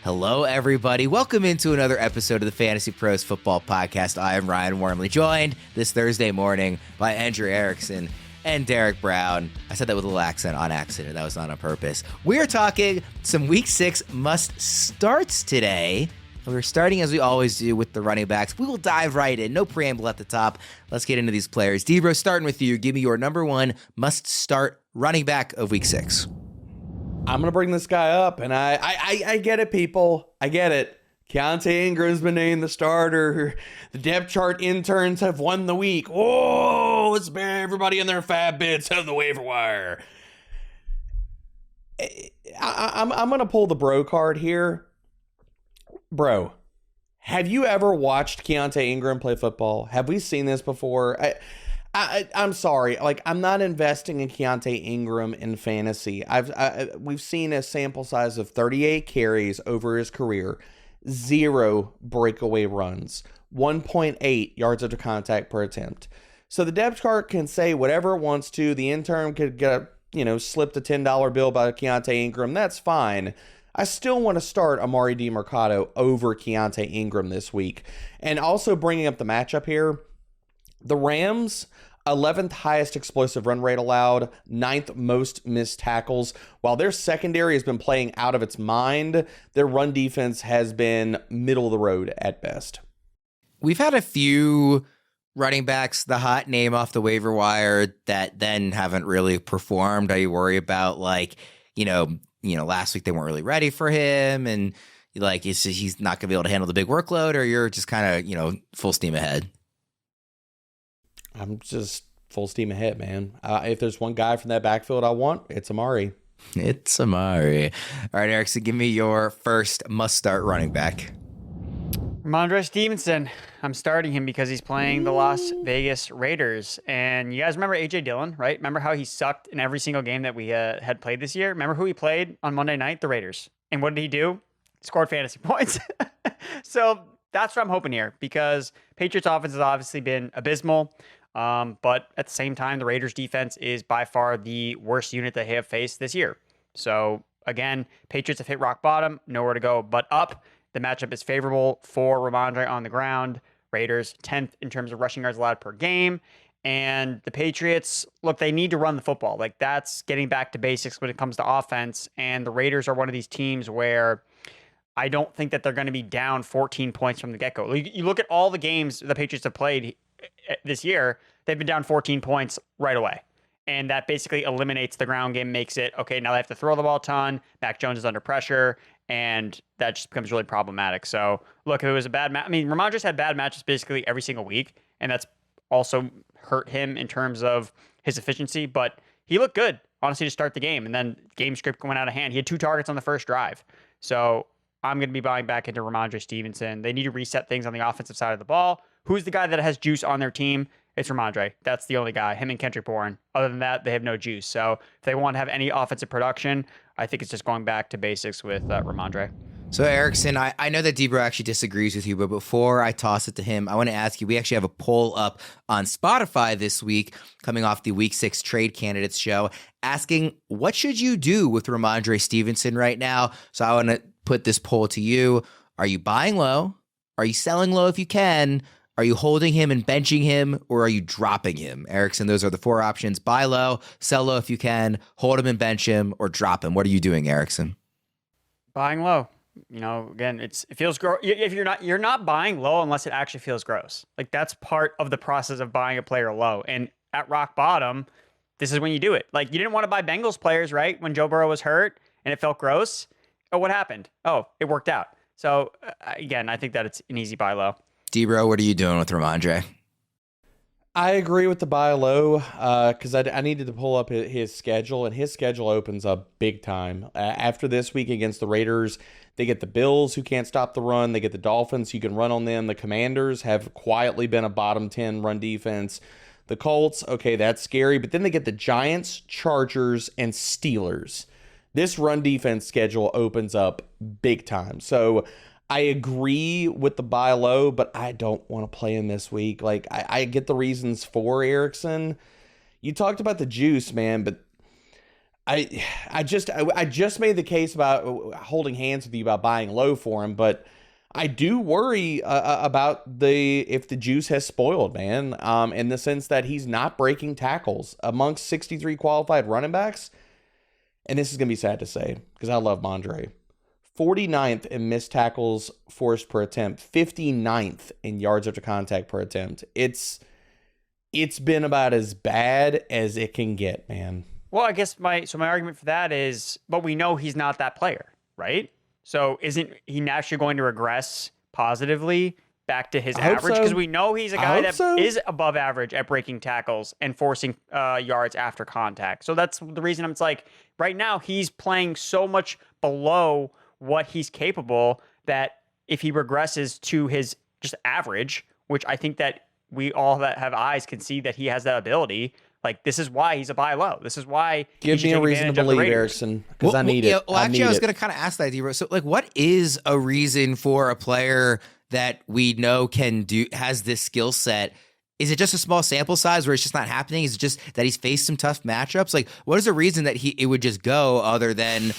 Hello, everybody. Welcome into another episode of the Fantasy Pros Football Podcast. I am Ryan, warmly joined this Thursday morning by Andrew Erickson and Derek Brown. I said that with a little accent on accident. That was not on purpose. We're talking some Week 6 must-starts today. We're starting, as we always do, with the running backs. We will dive right in. No preamble at the top. Let's get into these players. DBro, starting with you. Give me your number one must-start running back of Week 6. I'm going to bring this guy up, and I get it, people. I get it. Keontae Ingram's been named the starter. The depth chart interns have won the week. Oh, it's everybody in their fab bits on the waiver wire. I'm going to pull the bro card here. Bro, have you ever watched Keontae Ingram play football? Have we seen this before? I'm sorry. Like, I'm not investing in Keontae Ingram in fantasy. We've seen a sample size of 38 carries over his career, 0 breakaway runs, 1.8 yards after contact per attempt. So the depth chart can say whatever it wants to. The intern could get, slipped a $10 bill by Keontae Ingram. That's fine. I still want to start Emari Demercado over Keontae Ingram this week. And also bringing up the matchup here, the Rams, 11th highest explosive run rate allowed, 9th most missed tackles. While their secondary has been playing out of its mind, their run defense has been middle of the road at best. We've had a few running backs, the hot name off the waiver wire, that then haven't really performed. Are you worried about, last week they weren't really ready for him, and he's not going to be able to handle the big workload, or you're just kind of, full steam ahead? I'm just full steam ahead, man. If there's one guy from that backfield I want, it's Emari. It's Emari. All right, Erickson, give me your first must-start running back. Rhamondre Stevenson. I'm starting him because he's playing the Las Vegas Raiders. And you guys remember A.J. Dillon, right? Remember how he sucked in every single game that we had played this year? Remember who he played on Monday night? The Raiders. And what did he do? Scored fantasy points. So that's what I'm hoping here, because Patriots offense has obviously been abysmal. But at the same time, the Raiders defense is by far the worst unit they have faced this year. So again, Patriots have hit rock bottom, nowhere to go but up. The matchup is favorable for Rhamondre on the ground. Raiders 10th in terms of rushing yards allowed per game. And the Patriots, look, they need to run the football. Like, that's getting back to basics when it comes to offense. And the Raiders are one of these teams where I don't think that they're going to be down 14 points from the get-go. You look at all the games the Patriots have played this year, they've been down 14 points right away. And that basically eliminates the ground game, makes it, okay, now they have to throw the ball a ton. Mac Jones is under pressure, and that just becomes really problematic. So, look, if it was a bad match, Rhamondre's had bad matches basically every single week, and that's also hurt him in terms of his efficiency, but he looked good, honestly, to start the game, and then game script went out of hand. He had 2 targets on the first drive. So, I'm going to be buying back into Rhamondre Stevenson. They need to reset things on the offensive side of the ball. Who's the guy that has juice on their team? It's Rhamondre. That's the only guy, him and Kendrick Bourne. Other than that, they have no juice. So if they want to have any offensive production, I think it's just going back to basics with Rhamondre. So, Erickson, I know that DBro actually disagrees with you, but before I toss it to him, I want to ask you, we actually have a poll up on Spotify this week, coming off the Week 6 Trade Candidates show, asking, what should you do with Rhamondre Stevenson right now? So I want to put this poll to you. Are you buying low? Are you selling low if you can? Are you holding him and benching him, or are you dropping him? Erickson, those are the 4 options. Buy low, sell low if you can, hold him and bench him, or drop him. What are you doing, Erickson? Buying low. Again, it feels gross. If you're not buying low unless it actually feels gross. Like, that's part of the process of buying a player low. And at rock bottom, this is when you do it. Like, you didn't want to buy Bengals players, right? When Joe Burrow was hurt and it felt gross. Oh, what happened? Oh, it worked out. So again, I think that it's an easy buy low. DBro, what are you doing with Rhamondre? I agree with the buy low because I needed to pull up his schedule, and his schedule opens up big time. After this week against the Raiders, they get the Bills, who can't stop the run. They get the Dolphins, who can run on them. The Commanders have quietly been a bottom 10 run defense. The Colts, okay, that's scary. But then they get the Giants, Chargers, and Steelers. This run defense schedule opens up big time. So I agree with the buy low, but I don't want to play him this week. Like, I get the reasons for Erickson. You talked about the juice, man, but I just made the case about holding hands with you about buying low for him, but I do worry about if the juice has spoiled, man, in the sense that he's not breaking tackles amongst 63 qualified running backs. And this is going to be sad to say because I love Rhamondre. 49th in missed tackles forced per attempt, 59th in yards after contact per attempt. It's been about as bad as it can get, man. Well, I guess my argument for that is, but we know he's not that player, right? So isn't he naturally going to regress positively back to his average? Because we know he's a guy that is above average at breaking tackles and forcing yards after contact. So that's the reason it's like right now he's playing so much below what he's capable that if he regresses to his just average, which I think that we all that have eyes can see that he has that ability. Like, this is why he's a buy low. This is why give me a reason to believe, Erickson, because I need it. Well, actually, I was going to kind of ask that, DBro. So, like, what is a reason for a player that we know has this skill set? Is it just a small sample size where it's just not happening? Is it just that he's faced some tough matchups? Like, what is the reason that it would just go other than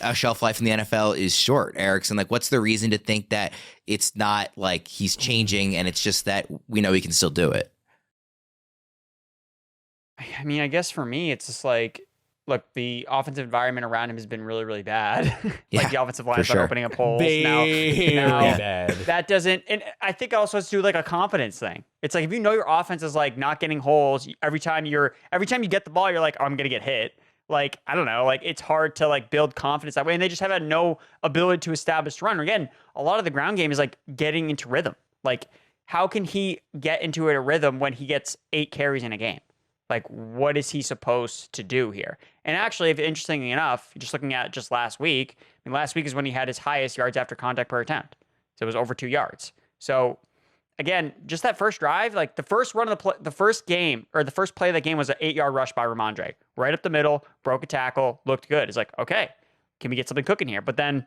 a shelf life in the NFL is short, Erickson? Like, what's the reason to think that it's not like he's changing and it's just that we know he can still do it? I mean, I guess for me, it's just like, look, the offensive environment around him has been really, really bad. Like the offensive lines are opening up holes. Now bad. That doesn't, and I think it also has to do with like a confidence thing. It's like if you know your offense is like not getting holes every time you get the ball, you're like, oh, I'm gonna get hit. Like, I don't know, like it's hard to like build confidence that way. And they just have had no ability to establish run. Again, a lot of the ground game is like getting into rhythm. Like, how can he get into a rhythm when he gets 8 carries in a game? Like, what is he supposed to do here? And actually, if interestingly enough, just looking at just last week, I mean, last week is when he had his highest yards after contact per attempt. So it was over 2 yards. So again, just that first drive, like the first run of the first game or the first play of the game was an 8-yard rush by Rhamondre. Right up the middle, broke a tackle, looked good. It's like, okay, can we get something cooking here? But then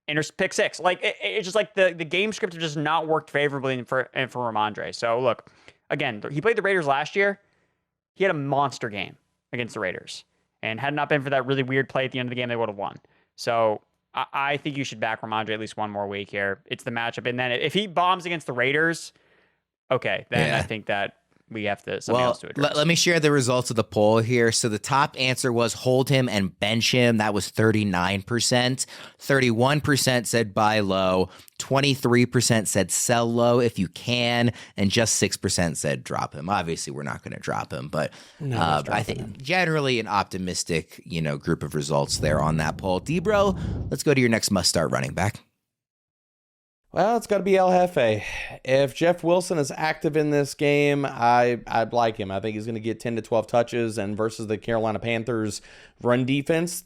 pick 6. Like it's just like the game script just not worked favorably for Rhamondre. So look, again, he played the Raiders last year. He had a monster game against the Raiders. And had it not been for that really weird play at the end of the game, they would have won. So I think you should back Rhamondre at least one more week here. It's the matchup. And then if he bombs against the Raiders, okay, then I think that we have to something else to address. Let me share the results of the poll here. So the top answer was hold him and bench him. That was 39%. 31% said buy low. 23% said sell low if you can, and just 6% said drop him. Obviously, we're not going to drop him, but I think generally an optimistic, group of results there on that poll. DBro, let's go to your next must-start running back. Well, it's got to be El Jefe. If Jeff Wilson is active in this game, I'd like him. I think he's going to get 10 to 12 touches, and versus the Carolina Panthers run defense,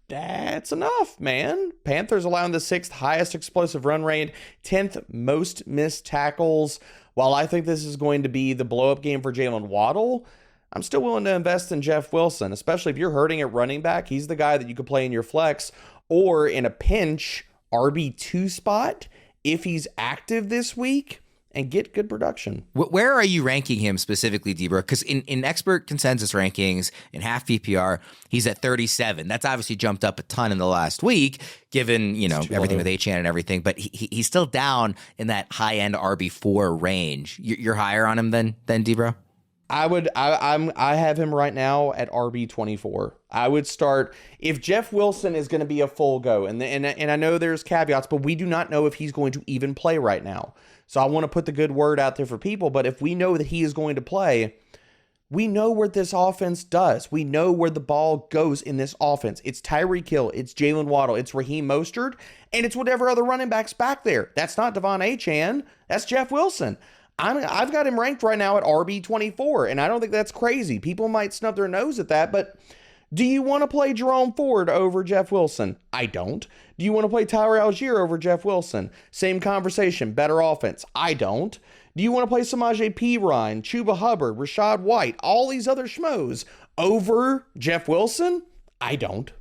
that's enough, man. Panthers allowing the 6th highest explosive run rate, 10th most missed tackles. While I think this is going to be the blow-up game for Jalen Waddle, I'm still willing to invest in Jeff Wilson, especially if you're hurting at running back. He's the guy that you could play in your flex or in a pinch RB2 spot if he's active this week and get good production. Where are you ranking him specifically, DBro? Because in expert consensus rankings, in half PPR, he's at 37. That's obviously jumped up a ton in the last week, given, everything with Achane and everything. But he's still down in that high-end RB4 range. You're higher on him than DBro? I have him right now at RB24. I would start if Jeff Wilson is going to be a full go, and I know there's caveats, but we do not know if he's going to even play right now. So I want to put the good word out there for people. But if we know that he is going to play, we know where this offense does. We know where the ball goes in this offense. It's Tyreek Hill, it's Jalen Waddle, it's Raheem Mostert, and it's whatever other running backs back there. That's not Devon Achane. That's Jeff Wilson. I've got him ranked right now at RB24, and I don't think that's crazy. People might snub their nose at that, but do you want to play Jerome Ford over Jeff Wilson? I don't. Do you want to play Tyler Algier over Jeff Wilson? Same conversation, better offense. I don't. Do you want to play Samaje Perine, Chuba Hubbard, Rashad White, all these other schmoes over Jeff Wilson? I don't.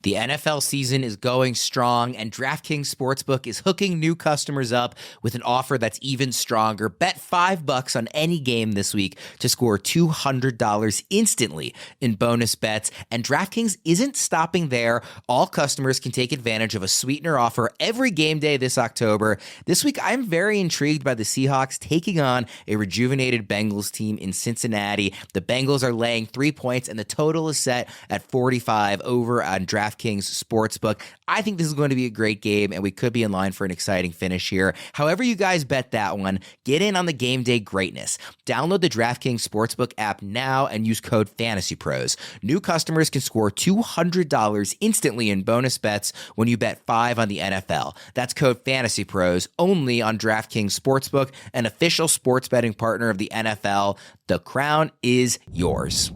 The NFL season is going strong, and DraftKings Sportsbook is hooking new customers up with an offer that's even stronger. Bet $5 on any game this week to score $200 instantly in bonus bets. And DraftKings isn't stopping there. All customers can take advantage of a sweetener offer every game day this October. This week, I'm very intrigued by the Seahawks taking on a rejuvenated Bengals team in Cincinnati. The Bengals are laying 3 points, and the total is set at 45 over on DraftKings Sportsbook. I think this is going to be a great game, and we could be in line for an exciting finish here. However you guys bet that one, get in on the game day greatness. Download the DraftKings Sportsbook app now and use code FantasyPros. New customers can score $200 instantly in bonus bets when you bet 5 on the NFL. That's code FantasyPros only on DraftKings Sportsbook, an official sports betting partner of the NFL. The crown is yours.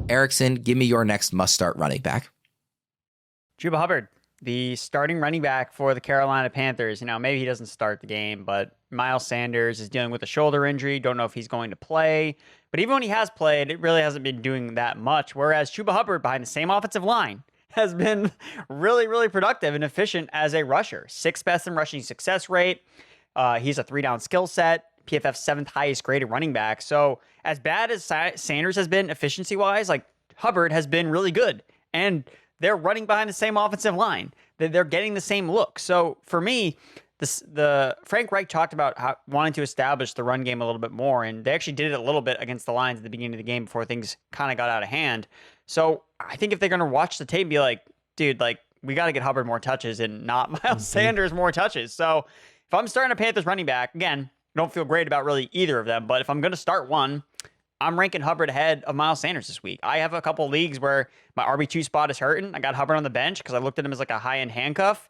Erickson, give me your next must-start running back. Chuba Hubbard, the starting running back for the Carolina Panthers. Maybe he doesn't start the game, but Miles Sanders is dealing with a shoulder injury. Don't know if he's going to play. But even when he has played, it really hasn't been doing that much. Whereas Chuba Hubbard, behind the same offensive line, has been really, really productive and efficient as a rusher. 6th best in rushing success rate. He's a 3-down skill set. PFF's 7th highest graded running back. So as bad as Sanders has been efficiency-wise, Hubbard has been really good. And they're running behind the same offensive line. They're getting the same look. So for me, the Frank Reich talked about wanting to establish the run game a little bit more, and they actually did it a little bit against the Lions at the beginning of the game before things kind of got out of hand. So I think if they're going to watch the tape and be like, dude, we got to get Hubbard more touches and not Miles Sanders more touches. So if I'm starting a Panthers running back, again, I don't feel great about really either of them, but if I'm going to start one, I'm ranking Hubbard ahead of Miles Sanders this week. I have a couple leagues where my RB2 spot is hurting. I got Hubbard on the bench because I looked at him as a high-end handcuff.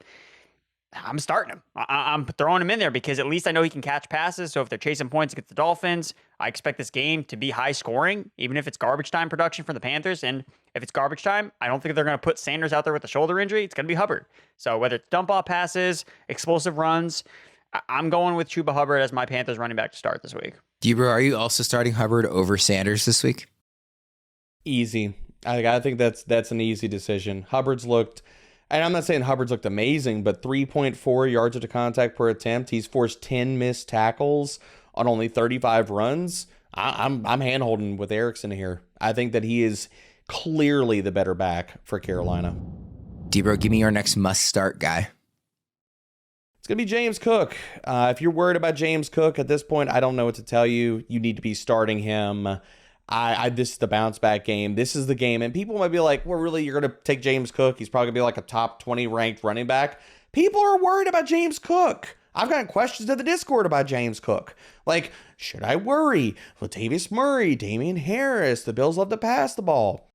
I'm starting him. I'm throwing him in there because at least I know he can catch passes. So if they're chasing points against the Dolphins, I expect this game to be high scoring, even if it's garbage time production for the Panthers. And if it's garbage time, I don't think they're going to put Sanders out there with a shoulder injury. It's going to be Hubbard. So whether it's dump off passes, explosive runs, I'm going with Chuba Hubbard as my Panthers running back to start this week. DBro, are you also starting Hubbard over Sanders this week? Easy. I think that's an easy decision. Hubbard's looked, and I'm not saying Hubbard's looked amazing, but 3.4 yards to contact per attempt. He's forced 10 missed tackles on only 35 runs. I'm hand-holding with Erickson here. I think that he is clearly the better back for Carolina. DBro, give me your next must-start guy. It's going to be James Cook. If you're worried about James Cook at this point, I don't know what to tell you. You need to be starting him. This is the bounce back game. This is the game. And people might be like, well, really, you're going to take James Cook? He's probably going to be a top 20 ranked running back. People are worried about James Cook. I've got questions in the Discord about James Cook. Should I worry? Latavius Murray, Damian Harris. The Bills love to pass the ball.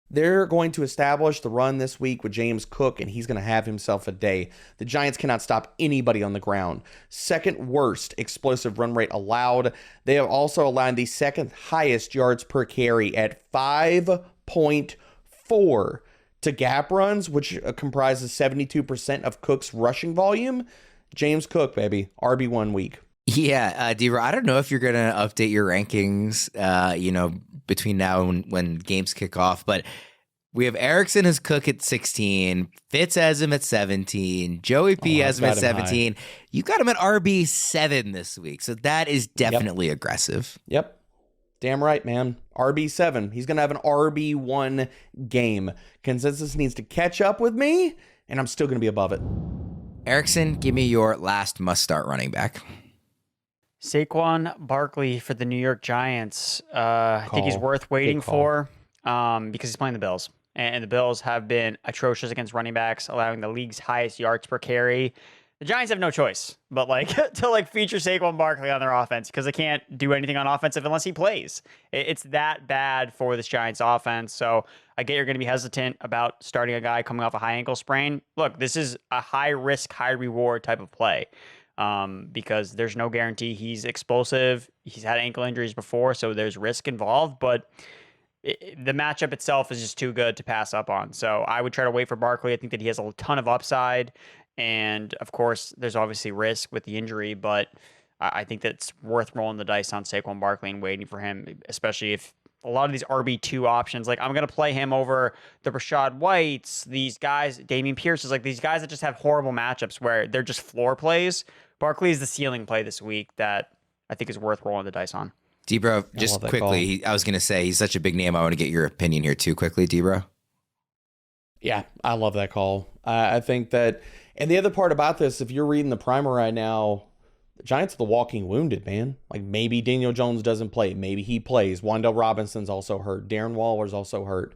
They're going to establish the run this week with James Cook, and he's going to have himself a day. The Giants cannot stop anybody on the ground. 2nd worst explosive run rate allowed. They have also allowed the 2nd highest yards per carry at 5.4 to gap runs, which comprises 72% of Cook's rushing volume. James Cook, baby, RB1 week. Yeah, D-Ro, I don't know if you're going to update your rankings, between now and when games kick off, but we have Erickson as Cook at 16, Fitz has him at 17, Joey P has him at 17. You got him at RB7 this week, so that is definitely aggressive. Yep. Damn right, man. RB7. He's going to have an RB1 game. Consensus needs to catch up with me, and I'm still going to be above it. Erickson, give me your last must-start running back. Saquon Barkley for the New York Giants. I think he's worth waiting for because he's playing the Bills. And the Bills have been atrocious against running backs, allowing the league's highest yards per carry. The Giants have no choice but to feature Saquon Barkley on their offense because they can't do anything on offensive unless he plays. It's that bad for this Giants offense. So I get you're going to be hesitant about starting a guy coming off a high ankle sprain. Look, this is a high risk, high reward type of play. Because there's no guarantee he's explosive. He's had ankle injuries before, so there's risk involved, but the matchup itself is just too good to pass up on. So I would try to wait for Barkley. I think that he has a ton of upside, and of course, there's obviously risk with the injury, but I think that it's worth rolling the dice on Saquon Barkley and waiting for him, especially if a lot of these RB2 options. Like, I'm going to play him over the Rashad Whites, these guys, Damian Pierce, is like these guys that just have horrible matchups where they're just floor plays. Barkley is the ceiling play this week that I think is worth rolling the dice on. DBro, just quickly, I was going to say he's such a big name. I want to get your opinion here too quickly, DBro. Yeah, I love that call. I think that, and the other part about this, if you're reading the primer right now, the Giants are the walking wounded, man. Like, maybe Daniel Jones doesn't play. Maybe he plays. Wan'Dale Robinson's also hurt. Darren Waller's also hurt.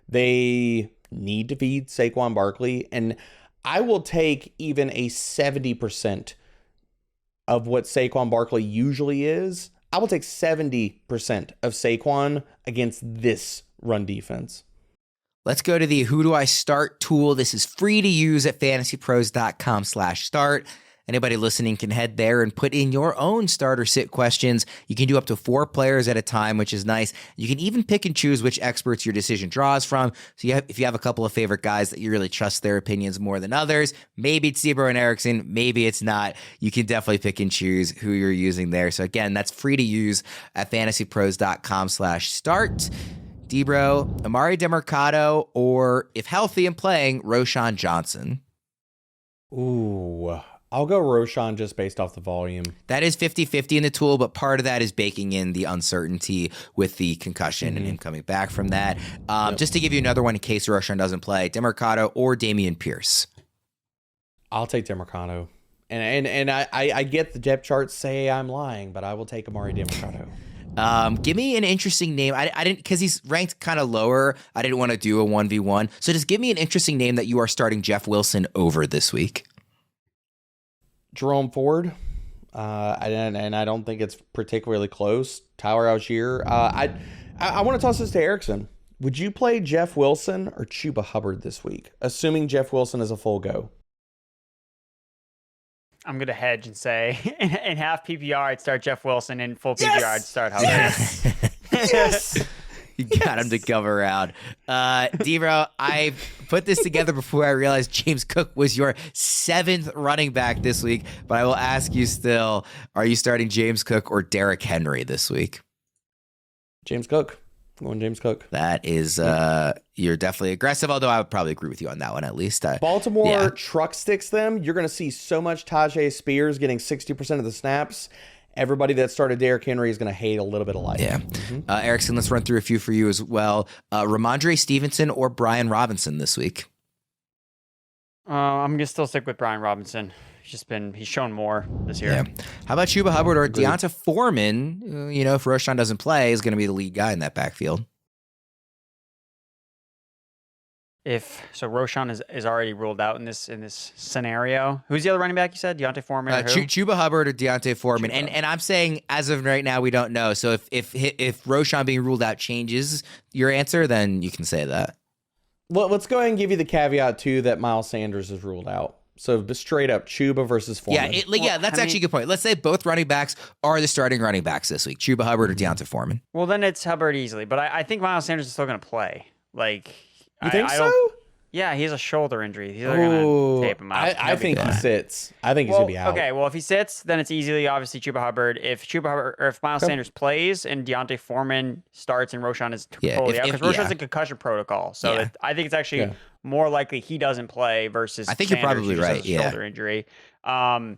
They need to feed Saquon Barkley. And I will take even a 70% of what Saquon Barkley usually is. I will take 70% of Saquon against this run defense. Let's go to the Who Do I Start tool. This is free to use at fantasypros.com/start. Anybody listening can head there and put in your own start or sit questions. You can do up to 4 players at a time, which is nice. You can even pick and choose which experts your decision draws from. So if you have a couple of favorite guys that you really trust their opinions more than others, maybe it's DBro and Erickson, maybe it's not. You can definitely pick and choose who you're using there. So again, that's free to use at fantasypros.com/start. DBro, Emari Demercado, or if healthy and playing, Roschon Johnson. Ooh, I'll go Roschon just based off the volume. That is 50-50 in the tool, but part of that is baking in the uncertainty with the concussion and him coming back from that. Just to give you another one in case Roschon doesn't play, Demercado or Damian Pierce. I'll take Demercado. And I get the depth charts say I'm lying, but I will take Emari Demercado. Give me an interesting name. I didn't, because he's ranked kind of lower. I didn't want to do a 1v1. So just give me an interesting name that you are starting Jeff Wilson over this week. Jerome Ford. And I don't think it's particularly close. Tyler Algier. I want to toss this to Erickson. Would you play Jeff Wilson or Chuba Hubbard this week, assuming Jeff Wilson is a full go? I'm going to hedge and say in half PPR, I'd start Jeff Wilson. In full PPR, I'd start Hubbard. Yes! Yes! You got him to cover out. DBro, I put this together before I realized James Cook was your 7th running back this week, but I will ask you still, are you starting James Cook or Derrick Henry this week? James Cook. I'm going James Cook. That is, you're definitely aggressive, although I would probably agree with you on that one at least. Baltimore truck sticks them. You're going to see so much Tajay Spears getting 60% of the snaps. Everybody that started Derrick Henry is going to hate a little bit of life. Yeah. Erickson, let's run through a few for you as well. Rhamondre Stevenson or Brian Robinson this week? I'm going to still stick with Brian Robinson. He's shown more this year. Yeah. How about Chuba Hubbard or Deonta Foreman? If Roschon doesn't play, is going to be the lead guy in that backfield. So Roschon is already ruled out in this scenario. Who's the other running back you said? Deonta Foreman or who? Chuba Hubbard or Deonta Foreman. And I'm saying as of right now, we don't know. So if Roschon being ruled out changes your answer, then you can say that. Well, let's go ahead and give you the caveat too that Miles Sanders is ruled out. So straight up, Chuba versus Foreman. That's actually a good point. Let's say both running backs are the starting running backs this week, Chuba Hubbard or Deonta Foreman. Well, then it's Hubbard easily. But I think Miles Sanders is still going to play. Like, you think so? Yeah, he has a shoulder injury. They're going to tape him out. I think he sits. I think he's going to be out. Okay, well, if he sits, then it's easily, obviously, Chuba Hubbard. If Miles Sanders plays and Deonta Foreman starts and Roschon is totally out, because Roschon's a concussion protocol. So I think it's actually more likely he doesn't play versus I think Sanders, you're probably right. Shoulder injury. I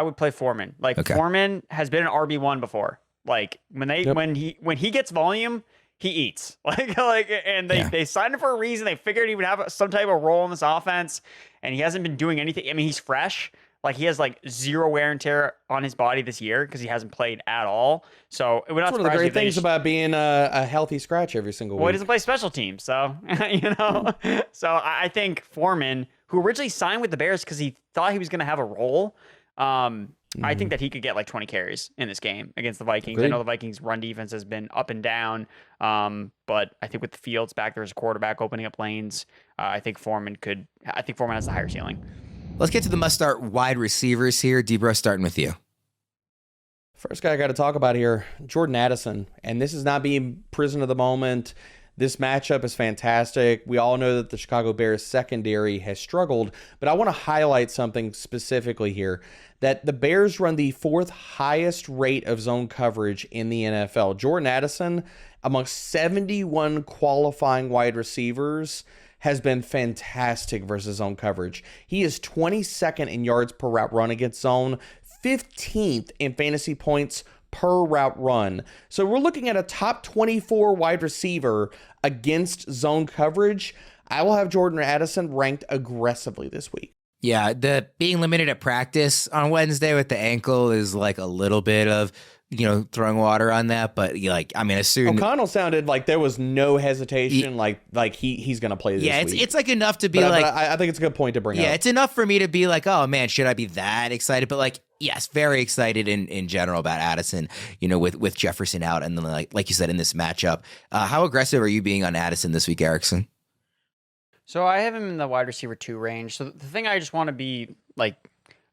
would play Foreman. Foreman has been an RB1 before. Like when he gets volume, he eats. And they signed him for a reason. They figured he would have some type of role in this offense, and he hasn't been doing anything. I mean, he's fresh. Like, he has zero wear and tear on his body this year because he hasn't played at all. So it would not surprise me. One of the great things about being a healthy scratch every single week. Well, he doesn't play special teams, so So I think Foreman, who originally signed with the Bears because he thought he was going to have a role, I think that he could get 20 carries in this game against the Vikings. Agreed. I know the Vikings' run defense has been up and down, but I think with the Fields back, there's a quarterback opening up lanes. I think Foreman has the higher ceiling. Let's get to the must-start wide receivers here. DBro, starting with you. First guy I got to talk about here, Jordan Addison. And this is not being prison of the moment. This matchup is fantastic. We all know that the Chicago Bears secondary has struggled, but I want to highlight something specifically here, that the Bears run the 4th highest rate of zone coverage in the NFL. Jordan Addison, amongst 71 qualifying wide receivers, has been fantastic versus zone coverage. He is 22nd in yards per route run against zone, 15th in fantasy points per route run. So we're looking at a top 24 wide receiver against zone coverage. I will have Jordan Addison ranked aggressively this week. Yeah, the being limited at practice on Wednesday with the ankle is like a little bit of, throwing water on that. But as soon O'Connell sounded like there was no hesitation, like he's going to play this week. It's like enough to be but I think it's a good point to bring up. Yeah, it's enough for me to be like, oh man, should I be that excited? But yes, very excited in general about Addison, with Jefferson out. And then like you said, in this matchup, how aggressive are you being on Addison this week, Erickson? So I have him in the wide receiver 2 range. So the thing I just want to be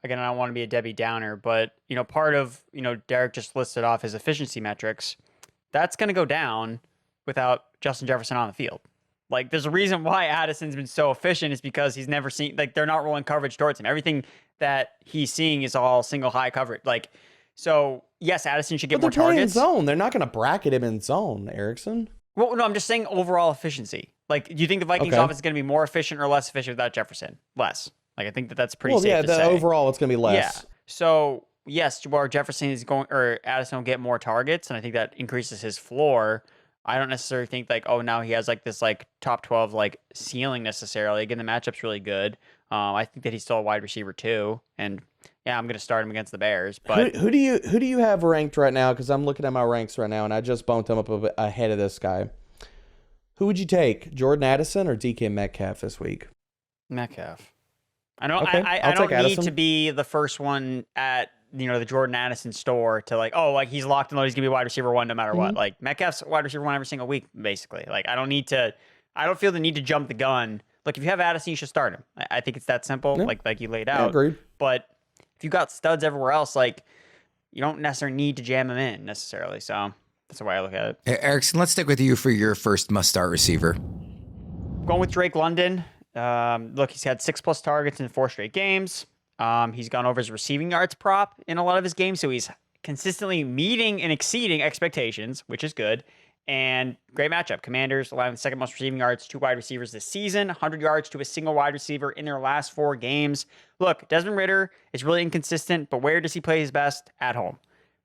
again, I don't want to be a Debbie Downer, but part of, Derek just listed off his efficiency metrics. That's going to go down without Justin Jefferson on the field. There's a reason why Addison's been so efficient is because he's never seen, they're not rolling coverage towards him. Everything that he's seeing is all single high coverage. So yes, Addison should get more playing targets. In zone. They're not going to bracket him in zone, Erickson. Well, no, I'm just saying overall efficiency. Do you think the Vikings offense is going to be more efficient or less efficient without Jefferson? Less. I think that's pretty safe to say. Overall, it's going to be less. Yeah. So, yes, Jabbar Jefferson is or Addison will get more targets, and I think that increases his floor. I don't necessarily think now he has this top 12 ceiling necessarily. Again, the matchup's really good. I think that he's still a wide receiver too, and yeah, I'm going to start him against the Bears. But who do you have ranked right now? Because I'm looking at my ranks right now, and I just bumped him up a bit ahead of this guy. Who would you take, Jordan Addison or DK Metcalf this week? Metcalf. I don't. Okay, I don't need to be the first one at the Jordan Addison store to he's locked and loaded. He's gonna be wide receiver 1 no matter what. Metcalf's wide receiver 1 every single week, basically. I don't need to. I don't feel the need to jump the gun. If you have Addison, you should start him. I think it's that simple. Yeah. Like you laid out. I agree. But if you got studs everywhere else, you don't necessarily need to jam them in necessarily. So that's the way I look at it. Erickson, let's stick with you for your first must-start receiver. Going with Drake London. He's had 6+ targets in 4 straight games. He's gone over his receiving yards prop in a lot of his games, so he's consistently meeting and exceeding expectations, which is good. And great matchup. Commanders allowing the 2nd most receiving yards to wide receivers this season, 100 yards to a single wide receiver in their last 4 games. Look, Desmond Ridder is really inconsistent, but where does he play his best? At home.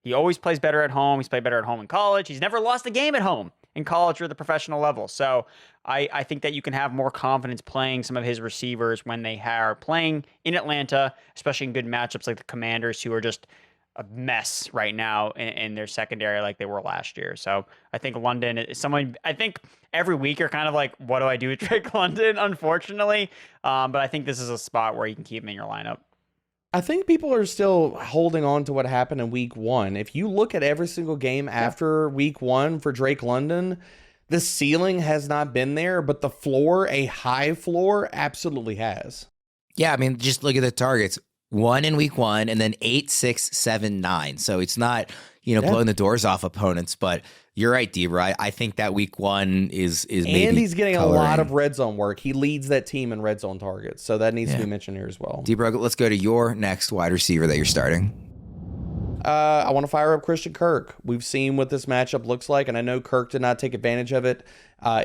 He always plays better at home. He's played better at home in college. He's never lost a game at home in college or the professional level. So I think that you can have more confidence playing some of his receivers when they are playing in Atlanta, especially in good matchups like the Commanders, who are just a mess right now in their secondary like they were last year. So I think London is someone, I think every week you're kind of like, what do I do with Drake London, unfortunately? But I think this is a spot where you can keep him in your lineup. I think people are still holding on to what happened in week 1. If you look at every single game after week 1 for Drake London, the ceiling has not been there, but the floor, a high floor, absolutely has. Yeah, just look at the targets. 1 in week 1 and then 8, 6, 7, 9. So it's not, blowing the doors off opponents, but you're right, DBro. I think that week 1 is maybe and he's getting coloring. A lot of red zone work. He leads that team in red zone targets, so that needs to be mentioned here as well. DBro, let's go to your next wide receiver that you're starting. I want to fire up Christian Kirk. We've seen what this matchup looks like, and I know Kirk did not take advantage of it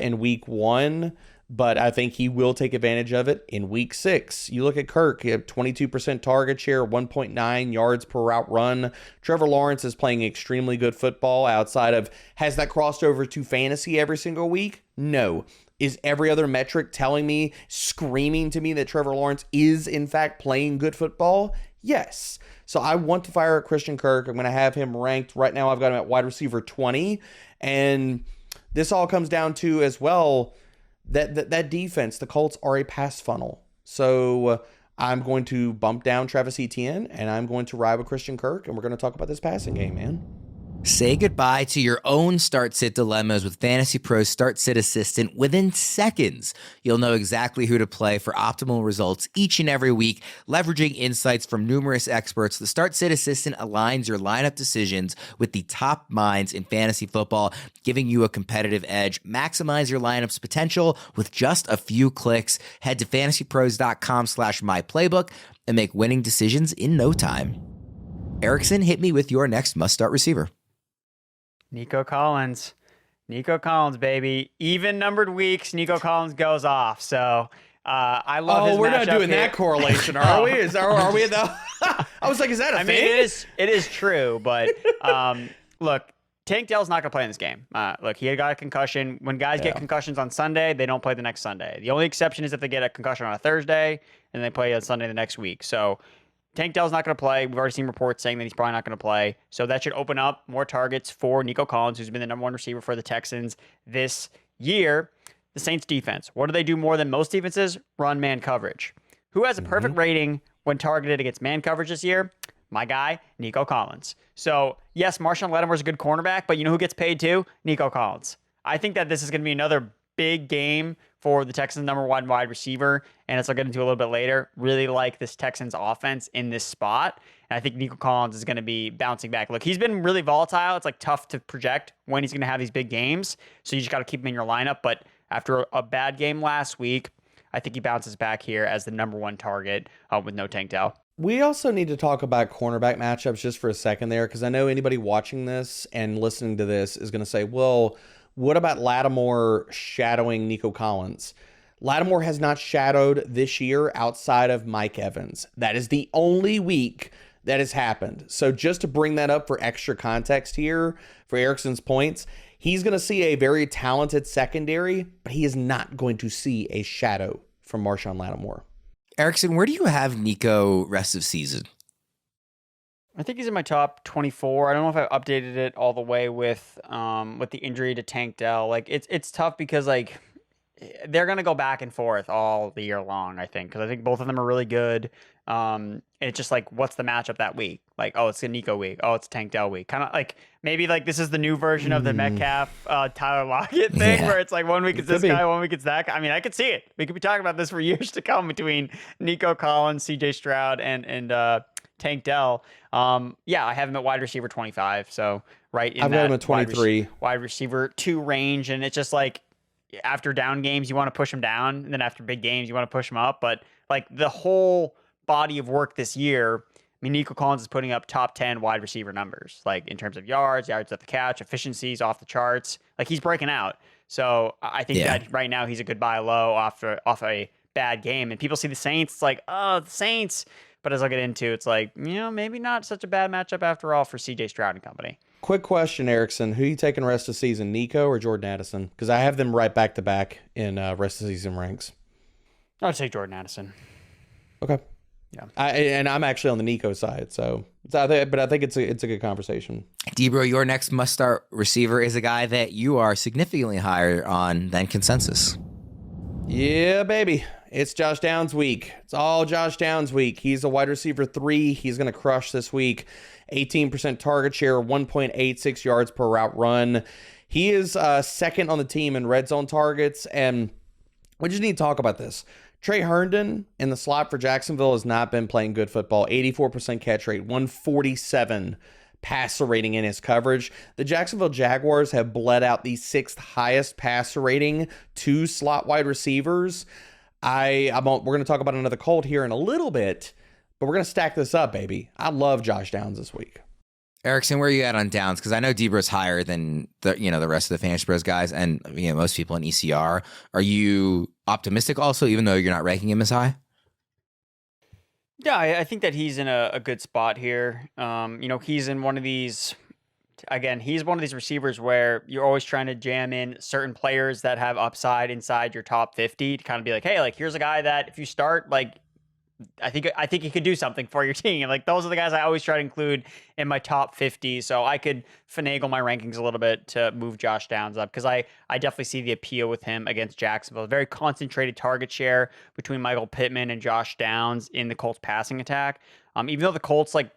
in week 1, but I think he will take advantage of it in week 6. You look at Kirk, he had 22% target share, 1.9 yards per route run. Trevor Lawrence is playing extremely good football outside of, has that crossed over to fantasy every single week? No. Is every other metric telling me, screaming to me that Trevor Lawrence is in fact playing good football? Yes. So I want to fire at Christian Kirk. I'm going to have him ranked. Right now I've got him at wide receiver 20. And this all comes down to as well, that defense, the Colts are a pass funnel. So I'm going to bump down Travis Etienne and I'm going to ride with Christian Kirk, and we're going to talk about this passing game, man. Say goodbye to your own start-sit dilemmas with Fantasy Pros Start-Sit Assistant. Within seconds, you'll know exactly who to play for optimal results each and every week. Leveraging insights from numerous experts, the Start-Sit Assistant aligns your lineup decisions with the top minds in fantasy football, giving you a competitive edge. Maximize your lineup's potential with just a few clicks. Head to fantasypros.com/myplaybook and make winning decisions in no time. Erickson, hit me with your next must-start receiver. Nico Collins. Nico Collins, baby. Even numbered weeks, Nico Collins goes off. So I love his matchup. Oh, we're not doing here. that correlation, are we? Are we at the... I was like, is that a thing? Mean, it is true, but look, Tank Dell's not going to play in this game. Look, he got a concussion. When guys get concussions on Sunday, they don't play the next Sunday. The only exception is if they get a concussion on a Thursday and they play on Sunday the next week. So Tank Dell's not going to play. We've already seen reports saying that he's probably not going to play. So that should open up more targets for Nico Collins, who's been the number one receiver for the Texans this year. The Saints defense. What do they do more than most defenses? Run man coverage. Who has a perfect rating when targeted against man coverage this year? My guy, Nico Collins. So yes, Marshawn Lattimore's a good cornerback, but you know who gets paid too? Nico Collins. I think that this is going to be another big game for the Texans' number one wide receiver, and as I'll get into a little bit later, really like this Texans offense in this spot, and I think Nico Collins is going to be bouncing back. Look, he's been really volatile. It's like tough to project when he's going to have these big games, so you just got to keep him in your lineup, but after a bad game last week, I think he bounces back here as the number one target with no Tank Dell. We also need to talk about cornerback matchups just for a second there, because I know anybody watching this and listening to this is going to say, well, what about Lattimore shadowing Nico Collins? Lattimore has not shadowed this year outside of Mike Evans. That is the only week that has happened. So just to bring that up for extra context here, for Erickson's points, he's going to see a very talented secondary, but he is not going to see a shadow from Marshawn Lattimore. Erickson, where do you have Nico rest of season? I think he's in my top 24. I don't know if I updated it all the way with the injury to Tank Dell. Like it's tough because like they're gonna go back and forth all the year long. I think because I think both of them are really good. It's just like what's the matchup that week? Like it's a Nico week. Oh, it's a Tank Dell week. Kind of like maybe like this is the new version of the Metcalf Tyler Lockett thing where it's like 1 week it's this guy, 1 week it's that guy. I mean, I could see it. We could be talking about this for years to come between Nico Collins, CJ Stroud, and Tank Dell. I have him at wide receiver 25. So right in I've got him at 23. Wide receiver 2 range. And it's just like after down games, you want to push him down. And then after big games, you want to push him up. But like the whole body of work this year, I mean, Nico Collins is putting up top 10 wide receiver numbers, like in terms of yards at the catch, efficiencies off the charts. Like he's breaking out. So I think that right now he's a good buy low off a bad game. And people see the Saints, it's like, oh, the Saints. But as I'll get into, it's like, maybe not such a bad matchup after all for CJ Stroud and company. Quick question, Erickson. Who are you taking rest of season, Nico or Jordan Addison? Because I have them right back to back in rest of season ranks. I'll take Jordan Addison. Okay. Yeah. I'm actually on the Nico side, but I think it's a good conversation. DBro, your next must-start receiver is a guy that you are significantly higher on than consensus. Yeah, baby. It's Josh Downs week. It's all Josh Downs week. He's a wide receiver 3. He's going to crush this week. 18% target share, 1.86 yards per route run. He is second on the team in red zone targets, and we just need to talk about this. Trey Herndon in the slot for Jacksonville has not been playing good football. 84% catch rate, 147 passer rating in his coverage. The Jacksonville Jaguars have bled out the 6th highest passer rating to slot wide receivers. We're going to talk about another Colt here in a little bit, but we're going to stack this up, baby. I love Josh Downs this week. Erickson, where are you at on Downs? Because I know Debro's higher than the rest of the Fantasy Pros guys, and most people in ECR. Are you optimistic also, even though you're not ranking him as high? Yeah, I think that he's in a good spot here. He's in one of these. Again, he's one of these receivers where you're always trying to jam in certain players that have upside inside your top 50 to kind of be like, hey, like here's a guy that if you start, like I think he could do something for your team. Like those are the guys I always try to include in my top 50. So I could finagle my rankings a little bit to move Josh Downs up because I definitely see the appeal with him against Jacksonville. Very concentrated target share between Michael Pittman and Josh Downs in the Colts passing attack. Even though the Colts like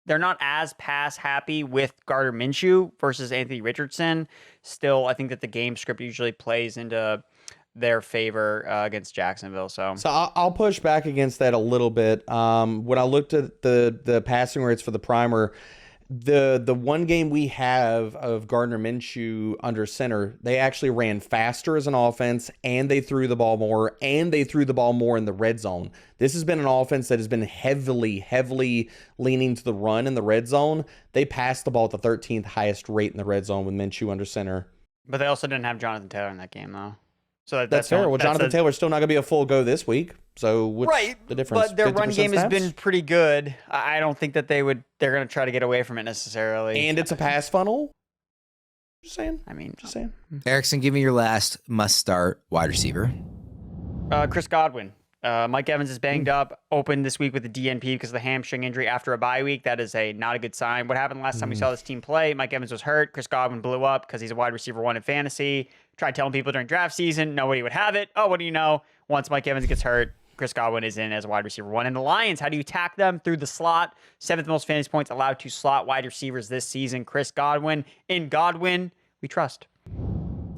they're not as pass happy with Gardner Minshew versus Anthony Richardson. Still, I think that the game script usually plays into their favor against Jacksonville. So I'll push back against that a little bit. When I looked at the passing rates for the primer, the one game we have of Gardner Minshew under center, they actually ran faster as an offense, and they threw the ball more, and they threw the ball more in the red zone. This has been an offense that has been heavily leaning to the run in the red zone. They passed the ball at the 13th highest rate in the red zone with Minshew under center. But they also didn't have Jonathan Taylor in that game, though. So that's fair. Well, Jonathan Taylor's still not going to be a full go this week. So what's the difference? But their run game has been pretty good. I don't think that they're going to try to get away from it necessarily. And it's a pass funnel. Just saying. Just saying. Erickson, give me your last must-start wide receiver. Chris Godwin. Mike Evans is banged up, opened this week with a DNP because of the hamstring injury after a bye week. That is not a good sign. What happened last time we saw this team play? Mike Evans was hurt. Chris Godwin blew up because he's a wide receiver 1 in fantasy. Tried telling people during draft season, nobody would have it. Oh, what do you know? Once Mike Evans gets hurt, Chris Godwin is in as a wide receiver 1. And the Lions, how do you attack them? Through the slot. 7th most fantasy points allowed to slot wide receivers this season. Chris Godwin. In Godwin, we trust.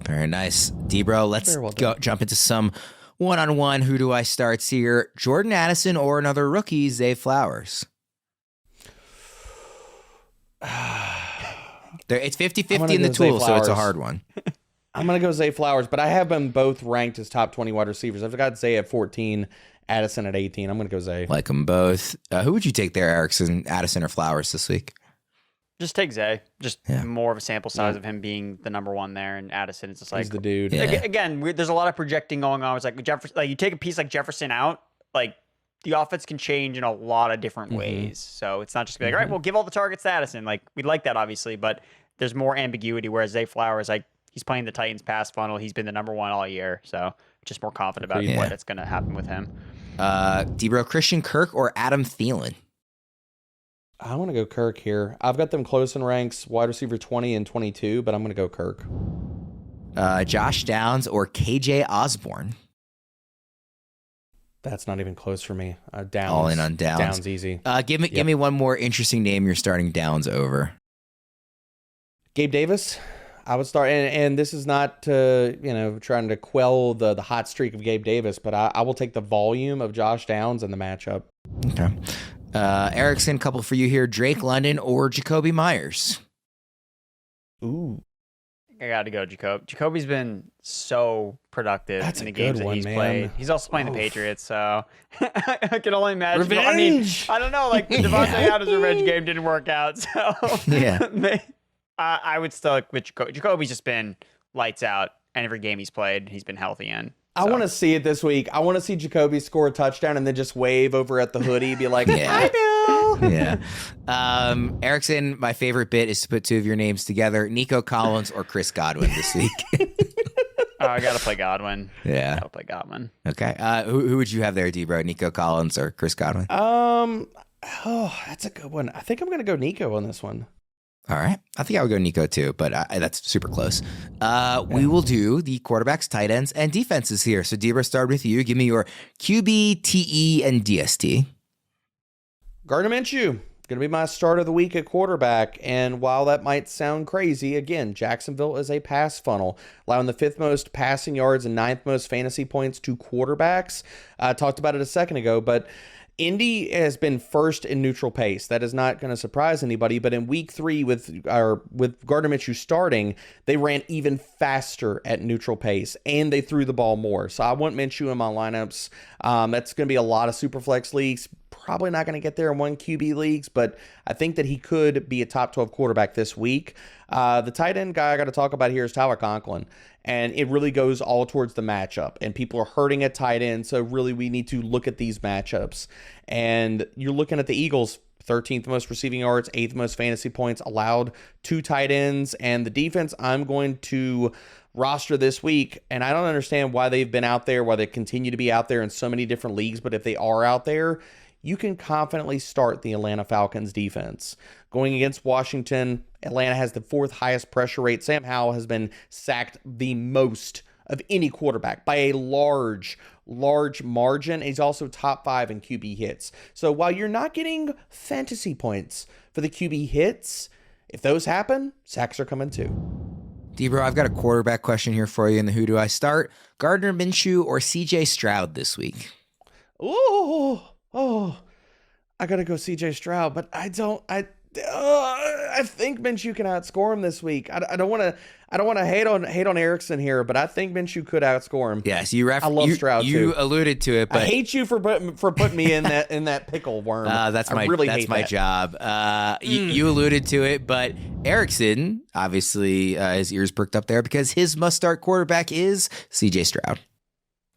Very nice. DBro, let's jump into some one-on-one. Who do I start here? Jordan Addison or another rookie, Zay Flowers? It's 50-50 in the tool, so it's a hard one. I'm going to go Zay Flowers, but I have them both ranked as top 20 wide receivers. I've got Zay at 14, Addison at 18. I'm going to go Zay. Like them both. Who would you take there, Erickson, Addison or Flowers this week? Just take Zay. Just more of a sample size of him being the number 1 there, and Addison is just like he's the dude. Yeah. Again, there's a lot of projecting going on. It's like Jefferson. Like you take a piece like Jefferson out, like the offense can change in a lot of different ways. So it's not just be like, all right, well, give all the targets to Addison. Like we'd like that obviously, but there's more ambiguity. Whereas Zay Flowers, like he's playing the Titans pass funnel. He's been the number 1 all year, so just more confident about what's going to happen with him. DBro, Christian Kirk or Adam Thielen? I want to go Kirk here. I've got them close in ranks, wide receiver 20 and 22, but I'm going to go Kirk. Josh Downs or KJ Osborne? That's not even close for me. Downs. All in on Downs. Downs easy. Give me one more interesting name you're starting Downs over. Gabe Davis. I would start, and this is not trying to quell the hot streak of Gabe Davis, but I will take the volume of Josh Downs in the matchup. Okay. Erickson, couple for you here. Drake London or Jacoby Myers? Ooh. I got to go Jacob. Jacoby's been so productive in the games that he's played. He's also playing the Patriots, so I can only imagine. Revenge! I don't know. Like Devontae Adams' revenge game didn't work out, so I would still with Jacoby. Jacoby's just been lights out, and every game he's played, he's been healthy in. I want to see it this week. I want to see Jacoby score a touchdown and then just wave over at the hoodie, be like, I know. Yeah. Erickson, my favorite bit is to put 2 of your names together, Nico Collins or Chris Godwin this week. I got to play Godwin. Yeah. Got to play Godwin. Okay. Who would you have there, DBro? Nico Collins or Chris Godwin? That's a good one. I think I'm going to go Nico on this one. All right. I think I would go Nico too, but that's super close. We will do the quarterbacks, tight ends, and defenses here. So, DBro, start with you. Give me your QB, TE, and DST. Gardner Minshew, going to be my start of the week at quarterback. And while that might sound crazy, again, Jacksonville is a pass funnel, allowing the 5th most passing yards and 9th most fantasy points to quarterbacks. I talked about it a second ago, but Indy has been first in neutral pace. That is not going to surprise anybody. But in week 3, with Gardner Minshew starting, they ran even faster at neutral pace, and they threw the ball more. So I want Minshew in my lineups. That's going to be a lot of super flex leagues. Probably not going to get there in 1 QB leagues, but I think that he could be a top 12 quarterback this week. The tight end guy I got to talk about here is Tyler Conklin. And it really goes all towards the matchup. And people are hurting at tight end, so really we need to look at these matchups. And you're looking at the Eagles, 13th most receiving yards, 8th most fantasy points allowed to tight ends. And the defense I'm going to roster this week, and I don't understand why they've been out there, why they continue to be out there in so many different leagues, but if they are out there, you can confidently start the Atlanta Falcons defense. Going against Washington, Atlanta has the 4th highest pressure rate. Sam Howell has been sacked the most of any quarterback by a large margin. He's also top 5 in QB hits. So while you're not getting fantasy points for the QB hits, if those happen, sacks are coming too. DBro, I've got a quarterback question here for you in the Who Do I Start? Gardner Minshew or CJ Stroud this week? Oh, I gotta go CJ Stroud, but I think Minshew can outscore him this week. I don't want to hate on Erickson here, but I think Minshew could outscore him. Yes, I love Stroud too. You alluded to it, but I hate you for putting me in that pickle, Worm. That's my job. You alluded to it, but Erickson obviously his ears perked up there because his must-start quarterback is CJ Stroud.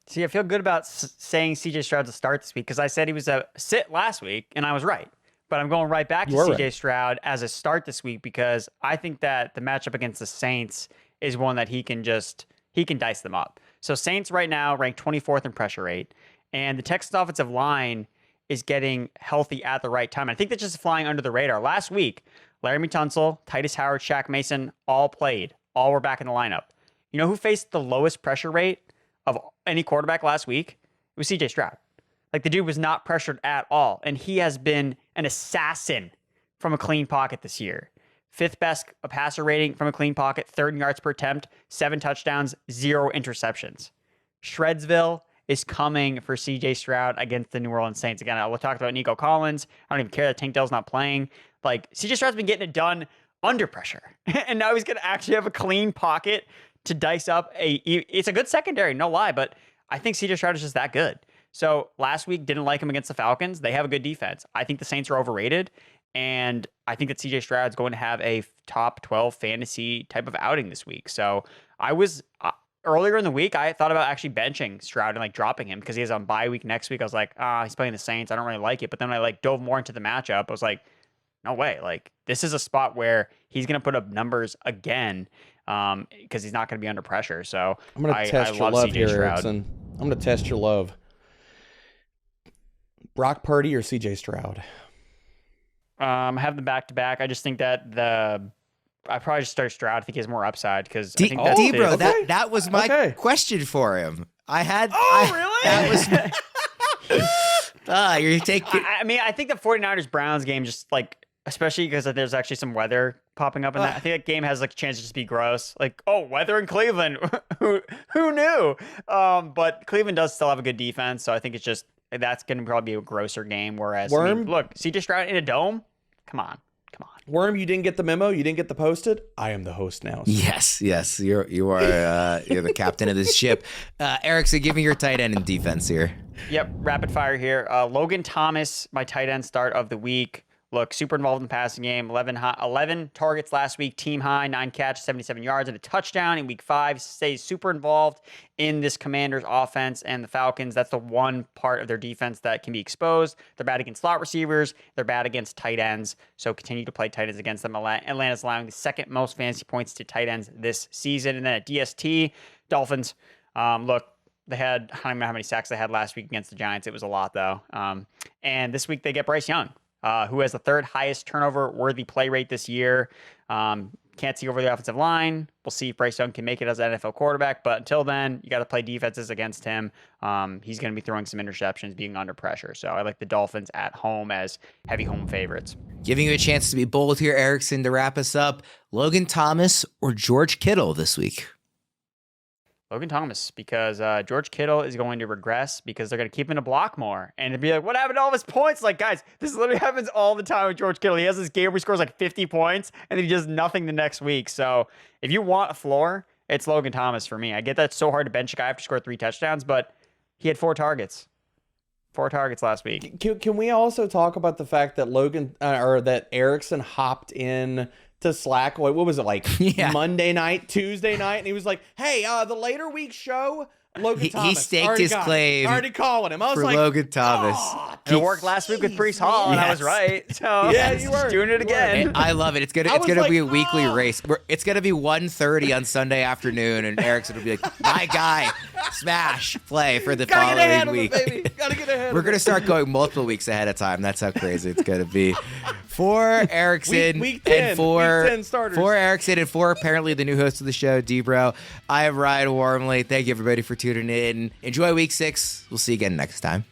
See, I feel good about saying CJ Stroud's a start this week because I said he was a sit last week, and I was right. But I'm going right back to CJ Stroud as a start this week because I think that the matchup against the Saints is one that he can dice them up. So Saints right now rank 24th in pressure rate, and the Texans offensive line is getting healthy at the right time. I think that's just flying under the radar. Last week, Laramie Tunsil, Titus Howard, Shaq Mason all played. All were back in the lineup. You know who faced the lowest pressure rate of any quarterback last week? It was CJ Stroud. Like, the dude was not pressured at all, and he has been an assassin from a clean pocket this year. 5th best passer rating from a clean pocket, 3rd in yards per attempt, 7 touchdowns, 0 interceptions. Shredsville is coming for CJ Stroud against the New Orleans Saints. Again, we'll talk about Nico Collins. I don't even care that Tank Dell's not playing. Like, CJ Stroud's been getting it done under pressure, and now he's going to actually have a clean pocket to dice up it's a good secondary, no lie, but I think CJ Stroud is just that good. So last week, didn't like him against the Falcons. They have a good defense. I think the Saints are overrated, and I think that CJ Stroud's going to have a top 12 fantasy type of outing this week. So I was earlier in the week, I thought about actually benching Stroud and like dropping him because he has on bye week next week. I was like, he's playing the Saints. I don't really like it. But then I like dove more into the matchup. I was like, no way. Like, this is a spot where he's going to put up numbers again because he's not going to be under pressure. So I'm going to test your love here, Erickson. I'm going to test your love. Brock Purdy or CJ Stroud? I have them back to back. I just think that I probably just start Stroud. I think he has more upside because I think that's DBro, okay. that was my question for him. Really? That was. You're taking. I mean, I think the 49ers Browns game just like, especially because there's actually some weather popping up in that. I think that game has like a chance to just be gross. Like, weather in Cleveland. Who knew? But Cleveland does still have a good defense, so I think it's just. That's going to probably be a grosser game. Whereas, look, CJ Stroud in a dome. Come on. Worm, you didn't get the memo. You didn't get the posted. I am the host now. So. Yes. You are. You're the captain of this ship. Erickson, give me your tight end in defense here. Yep, rapid fire here. Logan Thomas, my tight end start of the week. Look, super involved in the passing game. 11 targets last week, team high, 9 catches, 77 yards, and a touchdown in week 5. Stays super involved in this Commanders offense and the Falcons. That's the one part of their defense that can be exposed. They're bad against slot receivers. They're bad against tight ends. So continue to play tight ends against them. Atlanta's allowing the 2nd most fantasy points to tight ends this season. And then at DST, Dolphins, look, they had, I don't know how many sacks they had last week against the Giants. It was a lot, though. And this week they get Bryce Young. Who has the 3rd highest turnover-worthy play rate this year. Can't see over the offensive line. We'll see if Bryce Young can make it as an NFL quarterback. But until then, you got to play defenses against him. He's going to be throwing some interceptions, being under pressure. So I like the Dolphins at home as heavy home favorites. Giving you a chance to be bold here, Erickson, to wrap us up. Logan Thomas or George Kittle this week? Logan Thomas, because George Kittle is going to regress because they're going to keep him to block more. And it'd be like, what happened to all of his points? Like, guys, this literally happens all the time with George Kittle. He has this game where he scores like 50 points and then he does nothing the next week. So if you want a floor, it's Logan Thomas for me. I get that it's so hard to bench a guy after score 3 touchdowns, but he had 4 targets. 4 targets last week. Can we also talk about the fact that that Erickson hopped in to Slack? What was it, like Monday night, Tuesday night? And he was like, hey, the later week show, Logan Thomas. He staked his claim. Already calling him. I was for like, Logan Thomas. And it worked last week with Breece Hall, and I was right. So yeah, you were doing it again. I love it. It's gonna be a weekly race. It's gonna be 1:30 on Sunday afternoon, and Erickson will be like, "My guy, smash play for the following week." Gotta get ahead. We're gonna start going multiple weeks ahead of time. That's how crazy it's gonna be. For Erickson Week 10, and for week 10 starters. For Erickson and for apparently the new host of the show, DBro, I am Ryan Warmley. Thank you everybody for tuning in. Enjoy week 6. We'll see you again next time.